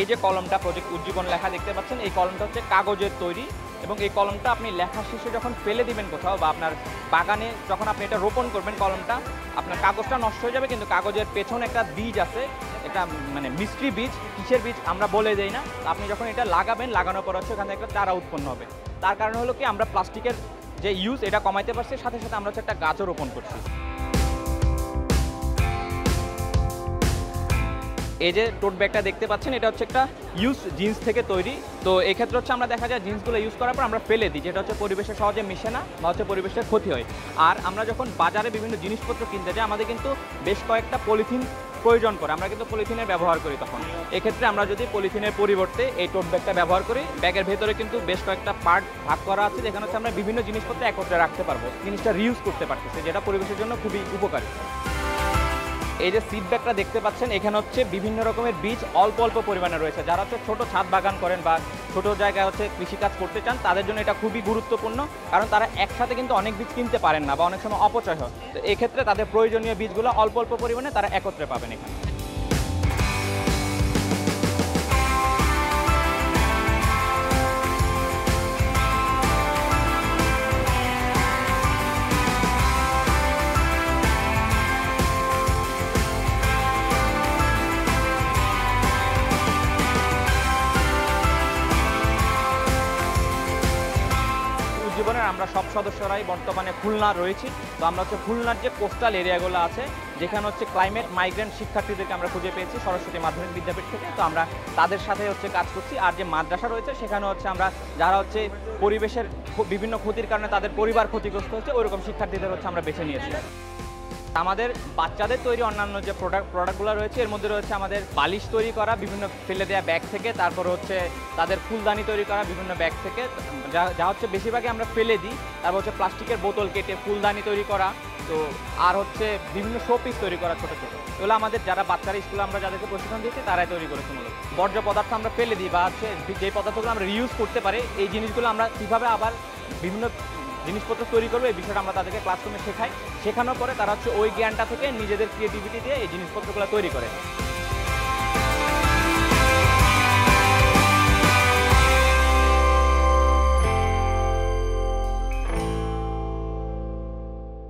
এই যে কলমটা প্রজেক্ট উজ্জীবন লেখা দেখতে পাচ্ছেন, এই কলমটা হচ্ছে কাগজের তৈরি এবং এই কলমটা আপনি লেখা শেষে যখন ফেলে দিবেন কোথাও বা আপনার বাগানে যখন আপনি এটা রোপণ করবেন কলমটা, আপনার কাগজটা নষ্ট হয়ে যাবে কিন্তু কাগজের পেছনে একটা বীজ আছে, এটা মানে মিষ্টি বীজ, কিসের বীজ আমরা বলে দেই না। আপনি যখন এটা লাগাবেন, লাগানোর পর হচ্ছে ওখানে একটা চারা উৎপন্ন হবে। তার কারণ হলো কি আমরা প্লাস্টিকের যে ইউজ এটা কমাইতে পারছি, সাথে সাথে আমরা হচ্ছে একটা গাছও রোপণ করছি। এই যে টোট ব্যাগটা দেখতে পাচ্ছেন, এটা হচ্ছে একটা ইউজ জিন্স থেকে তৈরি। তো এক্ষেত্রে হচ্ছে আমরা দেখা যায় জিন্সগুলো ইউজ করার পর আমরা ফেলে দিই, যেটা হচ্ছে পরিবেশে সহজে মিশে না বা হচ্ছে পরিবেশের ক্ষতি হয়। আর আমরা যখন বাজারে বিভিন্ন জিনিসপত্র কিনতে যাই, আমাদের কিন্তু বেশ কয়েকটা পলিথিন প্রয়োজন করে, আমরা কিন্তু পলিথিনের ব্যবহার করি। তখন এক্ষেত্রে আমরা যদি পলিথিনের পরিবর্তে এই টোট ব্যাগটা ব্যবহার করি, ব্যাগের ভেতরে কিন্তু বেশ কয়েকটা পার্ট ভাগ করা আছে, যেখানে হচ্ছে আমরা বিভিন্ন জিনিসপত্র একত্রে রাখতে পারবো, জিনিসটা রিউজ করতে পারতেছি, যেটা পরিবেশের জন্য খুবই উপকারী। এই যে সিড ব্যাগটা দেখতে পাচ্ছেন, এখানে হচ্ছে বিভিন্ন রকমের বীজ অল্প অল্প পরিমাণে রয়েছে। যারা হচ্ছে ছোট ছাদ বাগান করেন বা ছোট জায়গায় হচ্ছে কৃষিকাজ করতে চান, তাদের জন্য এটা খুবই গুরুত্বপূর্ণ, কারণ তারা একসাথে কিন্তু অনেক বীজ কিনতে পারেন না বা অনেক সময় অপচয় হয়। তো এক্ষেত্রে তাদের প্রয়োজনীয় বীজগুলো অল্প অল্প পরিমাণে তারা একত্রে পাবেন এখানে। জীবনের আমরা সব সদস্যরাই বর্তমানে খুলনা রয়েছি। তো আমরা হচ্ছে খুলনার যে কোস্টাল এরিয়াগুলো আছে, যেখানে হচ্ছে ক্লাইমেট মাইগ্রেন্ট শিক্ষার্থীদেরকে আমরা খুঁজে পেয়েছি সরস্বতী মাধ্যমিক বিদ্যাপীঠ থেকে। তো আমরা তাদের সাথে হচ্ছে কাজ করছি। আর যে মাদ্রাসা রয়েছে, সেখানে হচ্ছে আমরা যারা হচ্ছে পরিবেশের বিভিন্ন ক্ষতির কারণে তাদের পরিবার ক্ষতিগ্রস্ত হচ্ছে, ওইরকম শিক্ষার্থীদের হচ্ছে আমরা বেছে নিয়েছি। আমাদের বাচ্চাদের তৈরি অন্যান্য যে প্রোডাক্টগুলো রয়েছে, এর মধ্যে রয়েছে আমাদের বালিশ তৈরি করা বিভিন্ন ফেলে দেওয়া ব্যাগ থেকে, তারপর হচ্ছে তাদের ফুলদানি তৈরি করা বিভিন্ন ব্যাগ থেকে, যা হচ্ছে বেশিরভাগই আমরা ফেলে দিই। তারপর হচ্ছে প্লাস্টিকের বোতল কেটে ফুলদানি তৈরি করা, তো আর হচ্ছে বিভিন্ন শোপিস তৈরি করা ছোটো ছোটো। এগুলো আমাদের যারা বাচ্চারা স্কুলে আমরা যাদেরকে প্রশিক্ষণ দিয়েছি তারাই তৈরি করেছে মূলত। বর্জ্য পদার্থ আমরা ফেলে দিই বা হচ্ছে যে পদার্থগুলো আমরা রিউজ করতে পারি, এই জিনিসগুলো আমরা কীভাবে আবার বিভিন্ন জিনিসপত্র তৈরি করবে, এই বিষয়টা আমরা তাদেরকে ক্লাসরুমে শেখাই। শেখানোর পরে তারা হচ্ছে ওই জ্ঞানটা থেকে নিজেদের ক্রিয়েটিভিটি দিয়ে এই জিনিসপত্রগুলো তৈরি করে।